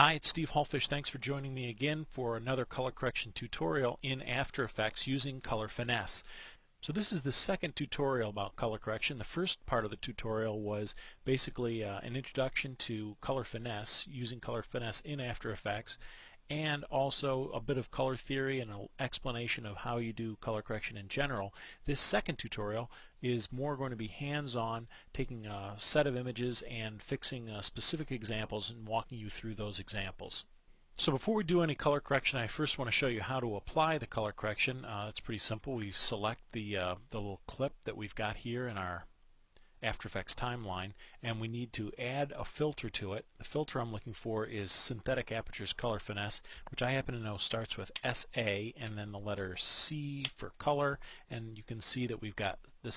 Hi, it's Steve Hullfish. Thanks for joining me again for another color correction tutorial in After Effects using Color Finesse. So this is the second tutorial about color correction. The first part of the tutorial was basically an introduction to Color Finesse, using Color Finesse in After Effects, and also a bit of color theory and an explanation of how you do color correction in general. This second tutorial is more going to be hands-on, taking a set of images and fixing specific examples and walking you through those examples. So before we do any color correction, I first want to show you how to apply the color correction. It's pretty simple. We select the little clip that we've got here in our After Effects timeline, and we need to add a filter to it. The filter I'm looking for is Synthetic Apertures Color Finesse, which I happen to know starts with SA and then the letter C for color, and you can see that we've got the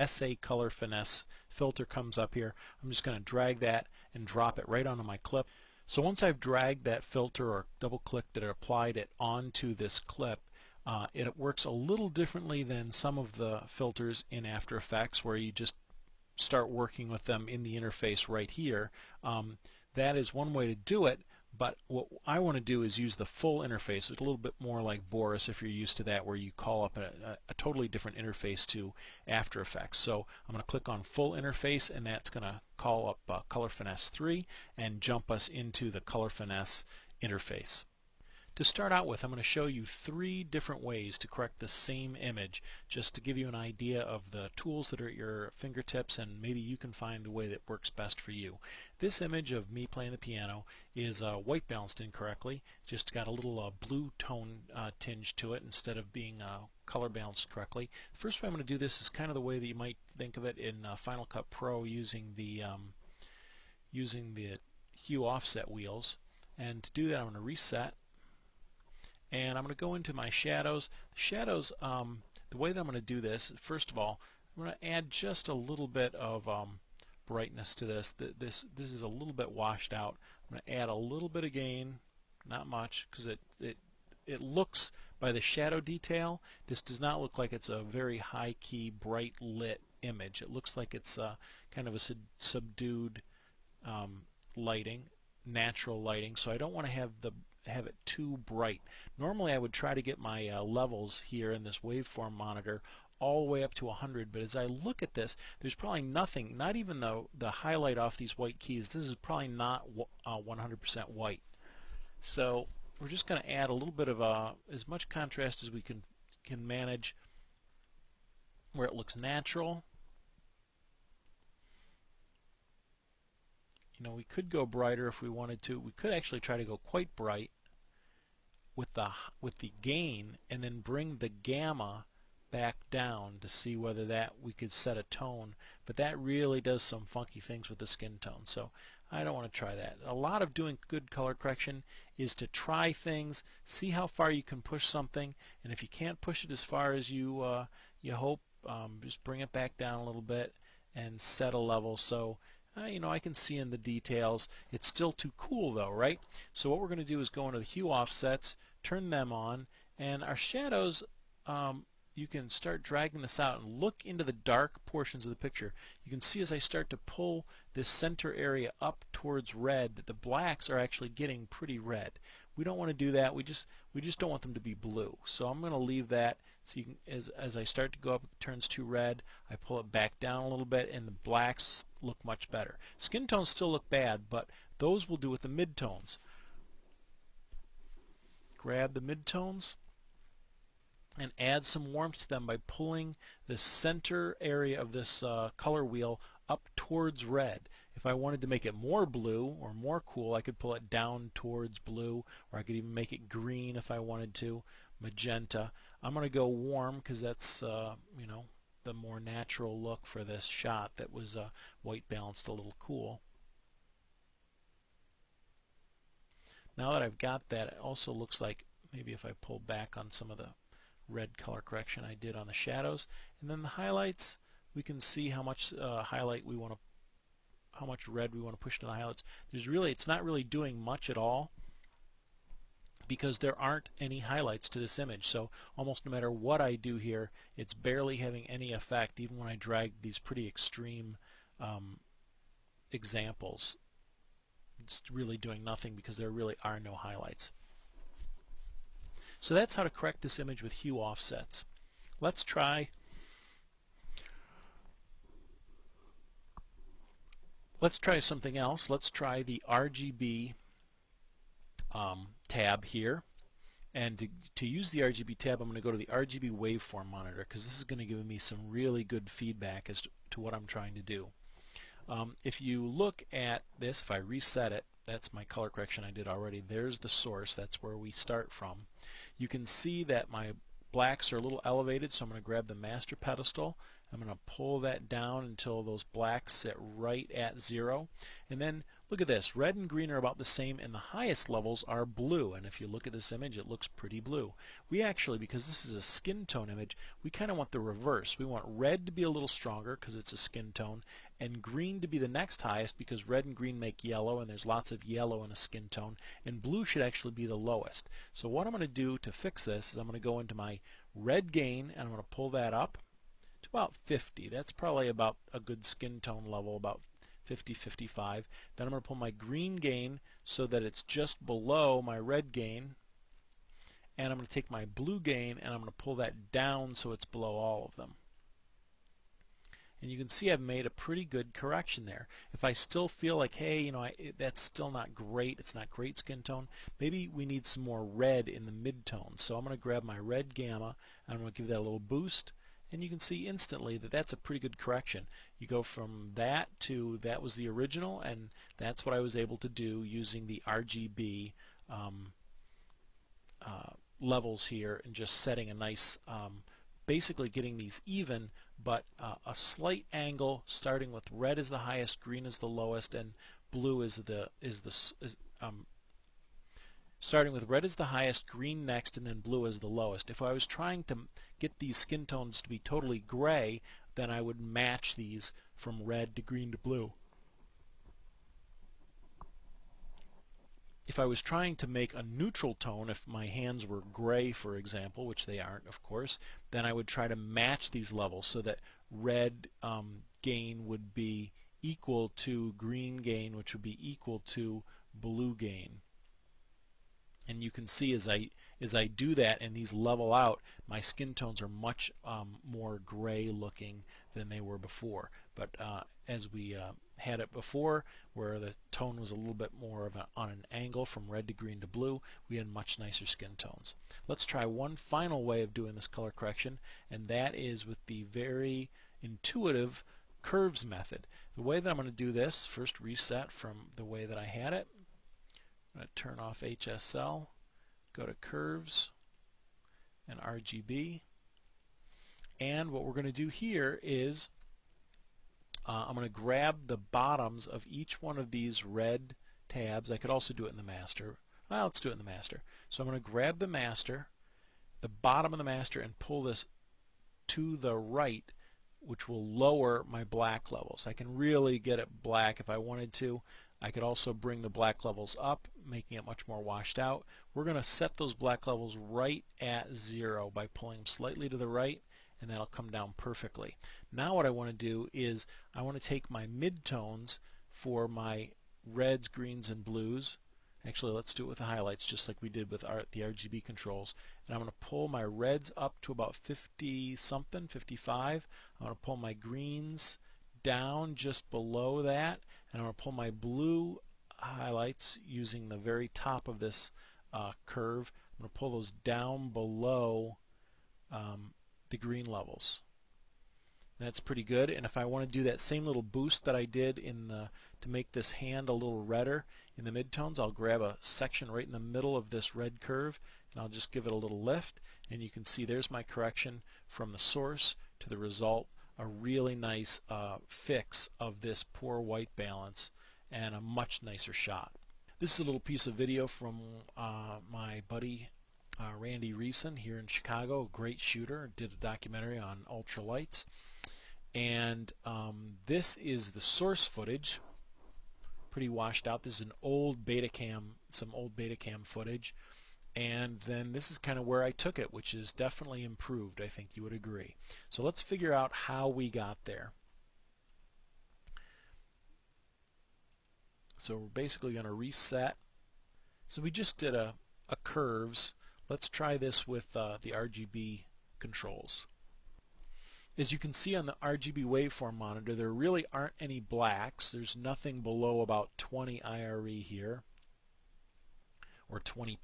SA Color Finesse filter comes up here. I'm just going to drag that and drop it right onto my clip. So once I've dragged that filter or double-clicked it or applied it onto this clip, it works a little differently than some of the filters in After Effects where you just start working with them in the interface right here. That is one way to do it, but what I want to do is use the full interface. It's a little bit more like Boris if you're used to that, where you call up a totally different interface to After Effects. So I'm going to click on Full Interface, and that's going to call up Color Finesse 3 and jump us into the Color Finesse interface. To start out with, I'm going to show you three different ways to correct the same image, just to give you an idea of the tools that are at your fingertips, and maybe you can find the way that works best for you. This image of me playing the piano is white balanced incorrectly, just got a little blue tone tinge to it instead of being color balanced correctly. The first way I'm going to do this is kind of the way that you might think of it in Final Cut Pro using the hue offset wheels. And to do that, I'm going to reset. And I'm going to go into my shadows. The shadows, the way that I'm going to do this, first of all, I'm going to add just a little bit of brightness to this. This is a little bit washed out. I'm going to add a little bit of gain, not much, because it looks, by the shadow detail, this does not look like it's a very high key, bright lit image. It looks like it's kind of a subdued lighting, natural lighting. So I don't want to have it too bright. Normally I would try to get my levels here in this waveform monitor all the way up to 100, but as I look at this, there's probably nothing, not even the highlight off these white keys. This is probably not 100% white. So we're just going to add a little bit of as much contrast as we can manage where it looks natural. You know, we could go brighter if we wanted to. We could actually try to go quite bright with the gain, and then bring the gamma back down to see whether that we could set a tone. But that really does some funky things with the skin tone, so I don't want to try that. A lot of doing good color correction is to try things, see how far you can push something, and if you can't push it as far as you hope, just bring it back down a little bit and set a level. So you know, I can see in the details. It's still too cool though, right? So what we're going to do is go into the hue offsets, turn them on, and our shadows, you can start dragging this out and look into the dark portions of the picture. You can see as I start to pull this center area up towards red that the blacks are actually getting pretty red. We don't want to do that. We just don't want them to be blue. So I'm going to leave that. So you can, as I start to go up, it turns too red. I pull it back down a little bit, and the blacks look much better. Skin tones still look bad, but those will do with the midtones. Grab the midtones and add some warmth to them by pulling the center area of this color wheel up towards red. If I wanted to make it more blue or more cool, I could pull it down towards blue, or I could even make it green if I wanted to, magenta. I'm going to go warm because that's you know, the more natural look for this shot that was white balanced a little cool. Now that I've got that, it also looks like maybe if I pull back on some of the red color correction I did on the shadows, and then the highlights, we can see how much highlight we want to, how much red we want to push to the highlights. It's not really doing much at all because there aren't any highlights to this image. So almost no matter what I do here, it's barely having any effect, even when I drag these pretty extreme examples. it's really doing nothing because there really are no highlights. So that's how to correct this image with hue offsets. Let's try something else. Let's try the RGB tab here. And to use the RGB tab, I'm going to go to the RGB waveform monitor because this is going to give me some really good feedback as to what I'm trying to do. If you look at this, if I reset it, that's my color correction I did already. There's the source. That's where we start from. You can see that my blacks are a little elevated, so I'm going to grab the master pedestal. I'm going to pull that down until those blacks sit right at 0. And then look at this. Red and green are about the same, and the highest levels are blue. And if you look at this image, it looks pretty blue. We actually, because this is a skin tone image, we kind of want the reverse. We want red to be a little stronger because it's a skin tone, and green to be the next highest because red and green make yellow, and there's lots of yellow in a skin tone, and blue should actually be the lowest. So what I'm going to do to fix this is I'm going to go into my red gain, and I'm going to pull that up to about 50. That's probably about a good skin tone level, about 50, 55. Then I'm going to pull my green gain so that it's just below my red gain, and I'm going to take my blue gain and I'm going to pull that down so it's below all of them. And you can see I've made a pretty good correction there. If I still feel like, hey, you know, that's still not great, it's not great skin tone, maybe we need some more red in the mid-tones. So I'm going to grab my red gamma and I'm going to give that a little boost, and you can see instantly that that's a pretty good correction. You go from that to that was the original, and that's what I was able to do using the RGB levels here and just setting a nice basically getting these even, but a slight angle, starting with red is the highest, green is the lowest, and blue is starting with red is the highest, green next, and then blue is the lowest. If I was trying to get these skin tones to be totally gray, then I would match these from red to green to blue. If I was trying to make a neutral tone, if my hands were gray, for example, which they aren't, of course, then I would try to match these levels so that red gain would be equal to green gain, which would be equal to blue gain. And you can see as I do that and these level out, my skin tones are much more gray looking than they were before. But as we had it before, where the tone was a little bit more of on an angle from red to green to blue, we had much nicer skin tones. Let's try one final way of doing this color correction, and that is with the very intuitive curves method. The way that I'm going to do this, first reset from the way that I had it. I'm going to turn off HSL, go to Curves and RGB, and what we're going to do here is I'm going to grab the bottoms of each one of these red tabs. I could also do it in the master. Well, let's do it in the master. So I'm going to grab the master, the bottom of the master, and pull this to the right, which will lower my black levels. I can really get it black if I wanted to. I could also bring the black levels up, making it much more washed out. We're going to set those black levels right at 0 by pulling them slightly to the right, and that'll come down perfectly. Now what I want to do is I want to take my midtones for my reds, greens, and blues. Actually, let's do it with the highlights, just like we did with the RGB controls. And I'm going to pull my reds up to about 50-something, 55. I'm going to pull my greens down just below that, and I'm going to pull my blue highlights using the very top of this curve. I'm going to pull those down below the green levels. That's pretty good. And if I want to do that same little boost that I did to make this hand a little redder in the midtones, I'll grab a section right in the middle of this red curve and I'll just give it a little lift, and you can see there's my correction from the source to the result. A really nice fix of this poor white balance and a much nicer shot. This is a little piece of video from my buddy Randy Reeson here in Chicago, a great shooter, did a documentary on ultralights. And this is the source footage, pretty washed out. This is an old Betacam, some old Betacam footage. And then this is kind of where I took it, which is definitely improved, I think you would agree. So let's figure out how we got there. So we're basically going to reset. So we just did a curves. Let's try this with the RGB controls. As you can see on the RGB waveform monitor, there really aren't any blacks. There's nothing below about 20 IRE here, or 20%.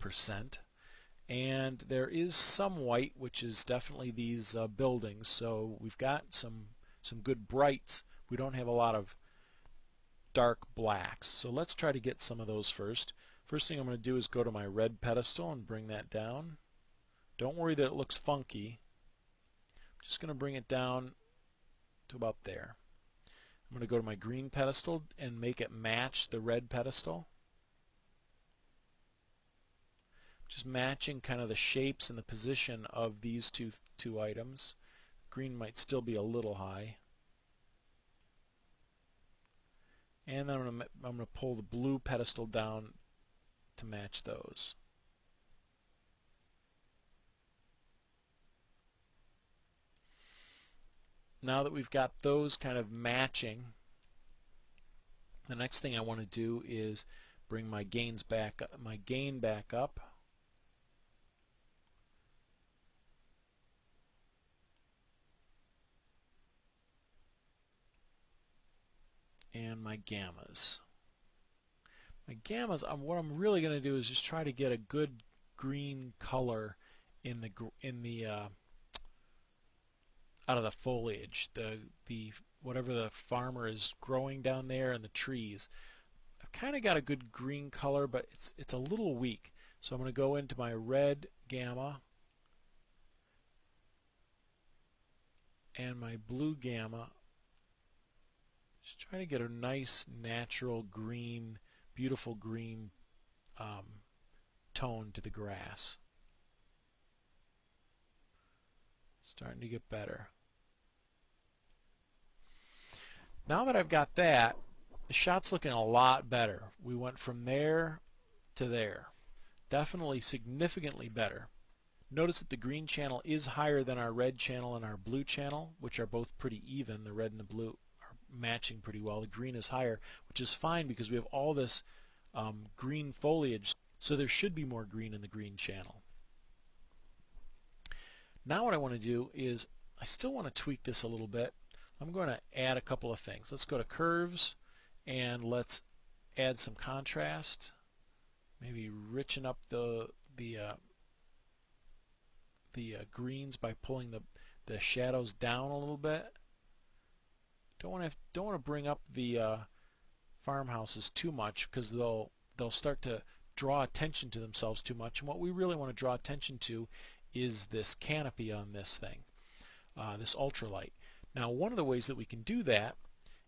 And there is some white, which is definitely these buildings. So we've got some good brights. We don't have a lot of dark blacks. So let's try to get some of those first. First thing I'm going to do is go to my red pedestal and bring that down. Don't worry that it looks funky. I'm just going to bring it down to about there. I'm going to go to my green pedestal and make it match the red pedestal. Just matching kind of the shapes and the position of these two items. Green might still be a little high. And then I'm going to pull the blue pedestal down to match those. Now that we've got those kind of matching, the next thing I want to do is bring my gain back up. And my gammas. What I'm really going to do is just try to get a good green color in the out of the foliage, the whatever the farmer is growing down there in the trees. I've kind of got a good green color, but it's a little weak. So I'm going to go into my red gamma and my blue gamma. Just trying to get a nice natural green, beautiful green tone to the grass. Starting to get better. Now that I've got that, the shot's looking a lot better. We went from there to there. Definitely significantly better. Notice that the green channel is higher than our red channel and our blue channel, which are both pretty even. The red and the blue are matching pretty well. The green is higher, which is fine because we have all this green foliage, so there should be more green in the green channel. Now what I want to do is, I still want to tweak this a little bit. I'm going to add a couple of things. Let's go to curves and let's add some contrast. Maybe richen up the greens by pulling the shadows down a little bit. Don't want to bring up the farmhouses too much because they'll start to draw attention to themselves too much. And what we really want to draw attention to is this canopy on this thing, this ultralight. Now, one of the ways that we can do that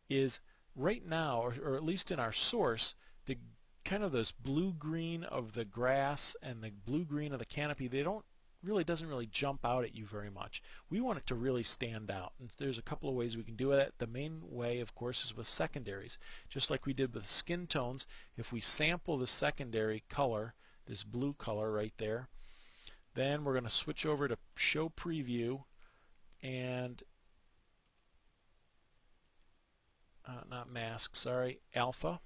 is right now, or at least in our source, the kind of this blue-green of the grass and the blue-green of the canopy, doesn't really jump out at you very much. We want it to really stand out, and there's a couple of ways we can do that. The main way, of course, is with secondaries. Just like we did with skin tones, if we sample the secondary color, this blue color right there, then we're going to switch over to Show Preview and not mask, sorry, alpha.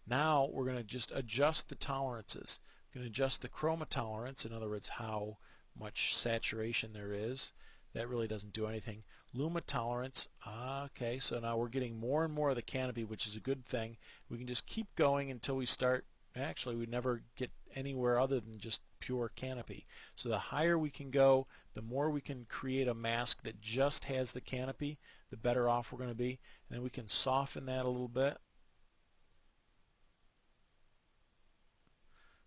Now we're going to just adjust the tolerances. We're going to adjust the chroma tolerance, in other words, how much saturation there is. That really doesn't do anything. Luma tolerance, okay, so now we're getting more and more of the canopy, which is a good thing. We can just keep going until we start, actually we never get anywhere other than just pure canopy. So the higher we can go, the more we can create a mask that just has the canopy, the better off we're going to be. And then we can soften that a little bit.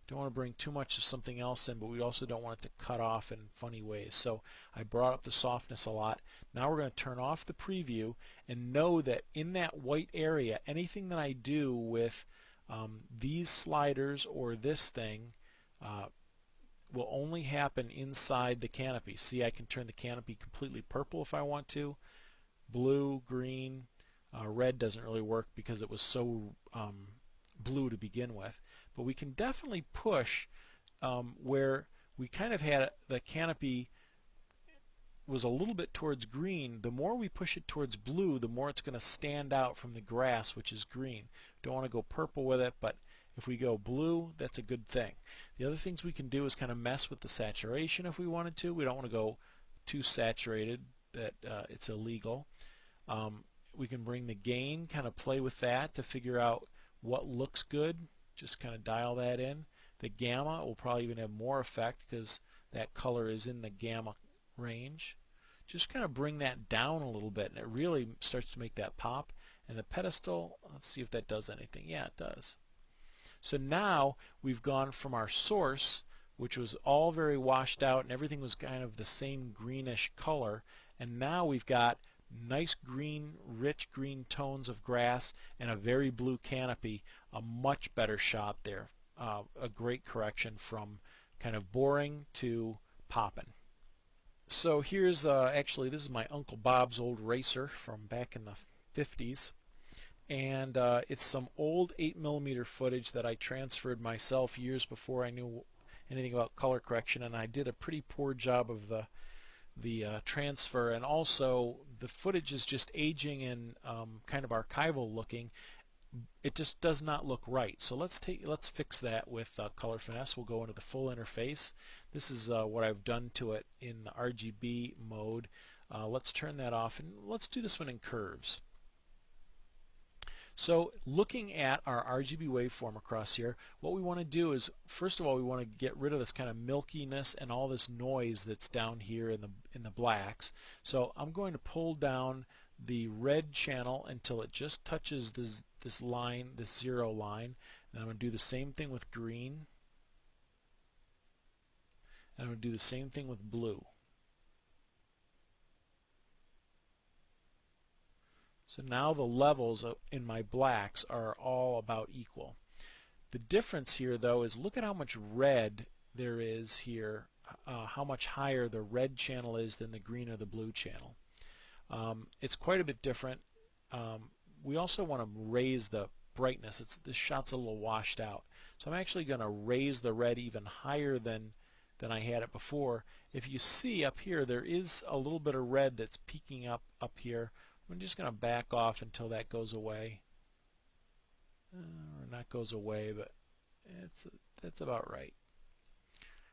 Don't want to bring too much of something else in, but we also don't want it to cut off in funny ways. So I brought up the softness a lot. Now we're going to turn off the preview and know that in that white area, anything that I do with these sliders or this thing will only happen inside the canopy. See, I can turn the canopy completely purple if I want to. Blue, green, red doesn't really work because it was so blue to begin with. But we can definitely push where we kind of had the canopy was a little bit towards green, the more we push it towards blue, the more it's going to stand out from the grass, which is green. Don't want to go purple with it, but if we go blue, that's a good thing. The other things we can do is kind of mess with the saturation if we wanted to. We don't want to go too saturated that it's illegal. We can bring the gain, kind of play with that to figure out what looks good. Just kind of dial that in. The gamma will probably even have more effect because that color is in the gamma range. Just kind of bring that down a little bit, and it really starts to make that pop. And the pedestal, let's see if that does anything. Yeah, it does. So now we've gone from our source, which was all very washed out and everything was kind of the same greenish color, and now we've got nice green, rich green tones of grass and a very blue canopy. A much better shot there. A great correction from kind of boring to poppin'. So here's actually, this is my Uncle Bob's old racer from back in the 50s, and it's some old 8mm footage that I transferred myself years before I knew anything about color correction, and I did a pretty poor job of the transfer, and also the footage is just aging and kind of archival looking. It just does not look right. So let's fix that with Color Finesse. We'll go into the full interface. This is what I've done to it in the RGB mode. Let's turn that off, and let's do this one in curves. So looking at our RGB waveform across here, what we want to do is, first of all, we want to get rid of this kind of milkiness and all this noise that's down here in the blacks. So I'm going to pull down the red channel until it just touches this line, this 0 line. And I'm going to do the same thing with green. And I'm going to do the same thing with blue. So now the levels in my blacks are all about equal. The difference here, though, is look at how much red there is here, how much higher the red channel is than the green or the blue channel. It's quite a bit different. We also want to raise the brightness. This shot's a little washed out. So I'm actually going to raise the red even higher than I had it before. If you see up here, there is a little bit of red that's peeking up here. I'm just going to back off until that goes away. Or not goes away, but that's about right.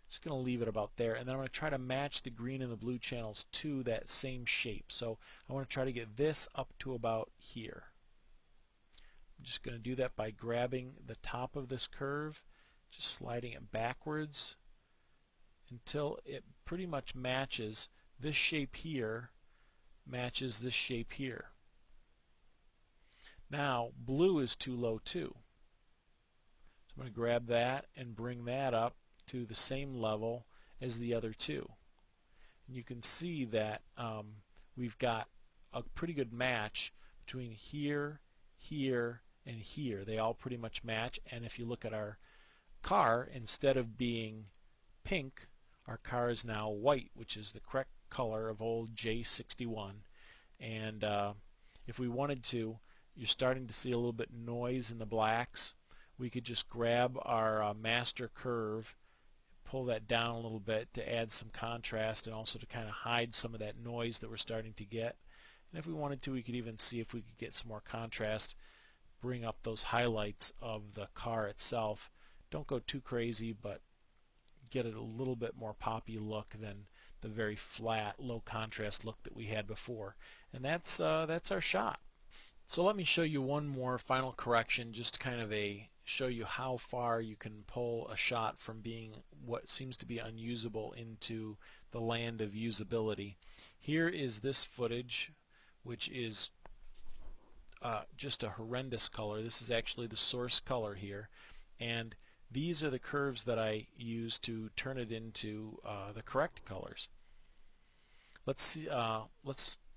Just going to leave it about there, and then I'm going to try to match the green and the blue channels to that same shape. So I want to try to get this up to about here. I'm just going to do that by grabbing the top of this curve, just sliding it backwards until it pretty much matches this shape here, matches this shape here. Now blue is too low too. So I'm going to grab that and bring that up to the same level as the other two. And you can see that we've got a pretty good match between here, here, and here. They all pretty much match, and if you look at our car, instead of being pink, our car is now white, which is the correct color of old J61. And if we wanted to, you're starting to see a little bit noise in the blacks. We could just grab our master curve, pull that down a little bit to add some contrast and also to kind of hide some of that noise that we're starting to get. And if we wanted to, we could even see if we could get some more contrast, bring up those highlights of the car itself. Don't go too crazy, but get it a little bit more poppy look than the very flat, low contrast look that we had before. And that's our shot. So let me show you one more final correction, just to kind of show you how far you can pull a shot from being what seems to be unusable into the land of usability. Here is this footage, which is just a horrendous color. This is actually the source color here, and these are the curves that I use to turn it into the correct colors. Let's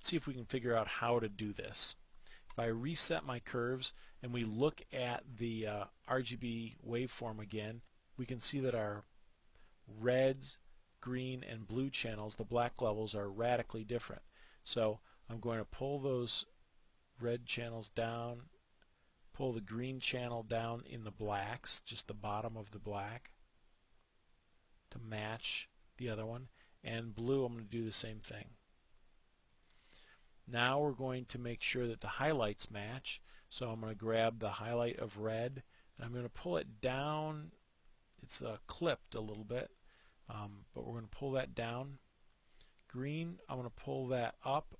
see if we can figure out how to do this. If I reset my curves and we look at the RGB waveform again, we can see that our reds, green, and blue channels, the black levels, are radically different. So I'm going to pull those red channels down, pull the green channel down in the blacks, just the bottom of the black, to match the other one, and blue I'm going to do the same thing. Now we're going to make sure that the highlights match. So I'm going to grab the highlight of red and I'm going to pull it down. It's clipped a little bit, but we're going to pull that down. Green, I'm going to pull that up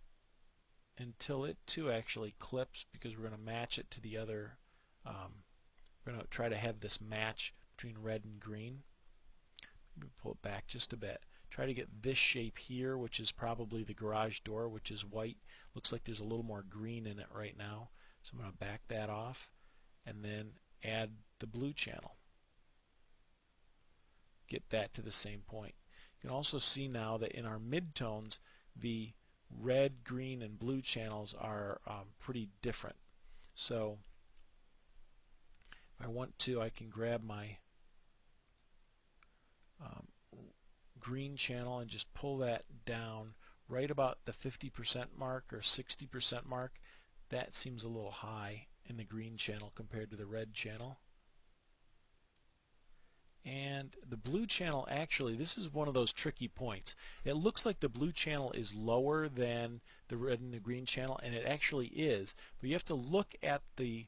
until it too actually clips, because we're going to match it to the other. We're going to try to have this match between red and green. Maybe pull it back just a bit. Try to get this shape here, which is probably the garage door, which is white. Looks like there's a little more green in it right now. So I'm going to back that off and then add the blue channel. Get that to the same point. You can also see now that in our midtones, the red, green, and blue channels are pretty different. So if I want to, I can grab my green channel and just pull that down right about the 50% mark or 60% mark. That seems a little high in the green channel compared to the red channel. And the blue channel, actually, this is one of those tricky points. It looks like the blue channel is lower than the red and the green channel, and it actually is. But you have to look at the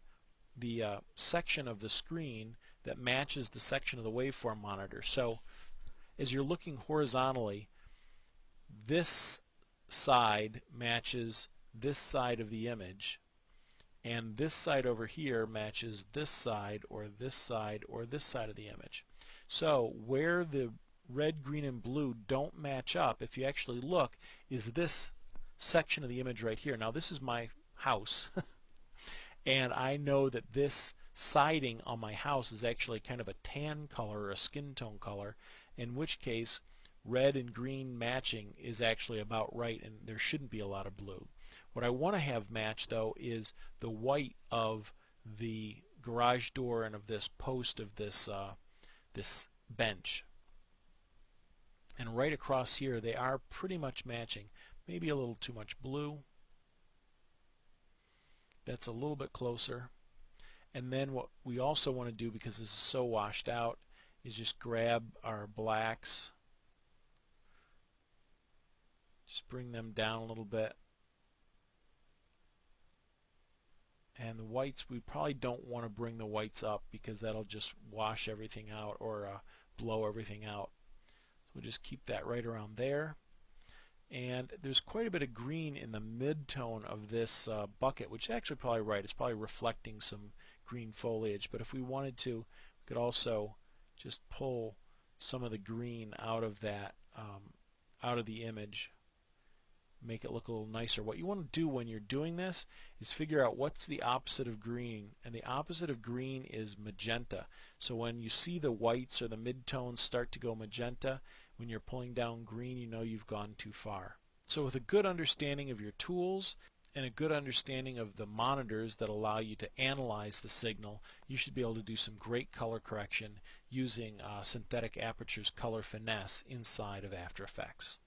section of the screen that matches the section of the waveform monitor. So as you're looking horizontally, this side matches this side of the image, and this side over here matches this side or this side or this side of the image. So where the red, green, and blue don't match up, if you actually look, is this section of the image right here. Now this is my house and I know that this siding on my house is actually kind of a tan color or a skin tone color, in which case red and green matching is actually about right, and there shouldn't be a lot of blue. What I want to have match, though, is the white of the garage door and of this post of this bench. And right across here, they are pretty much matching. Maybe a little too much blue. That's a little bit closer. And then what we also want to do, because this is so washed out, is just grab our blacks, just bring them down a little bit. And the whites, we probably don't want to bring the whites up because that'll just wash everything out or blow everything out. So we'll just keep that right around there. And there's quite a bit of green in the mid-tone of this bucket, which is actually probably right. It's probably reflecting some green foliage. But if we wanted to, we could also just pull some of the green out of that, out of the image, make it look a little nicer. What you want to do when you're doing this is figure out what's the opposite of green, and the opposite of green is magenta. So when you see the whites or the midtones start to go magenta, when you're pulling down green, you know you've gone too far. So with a good understanding of your tools and a good understanding of the monitors that allow you to analyze the signal, you should be able to do some great color correction using Synthetic Aperture's Color Finesse inside of After Effects.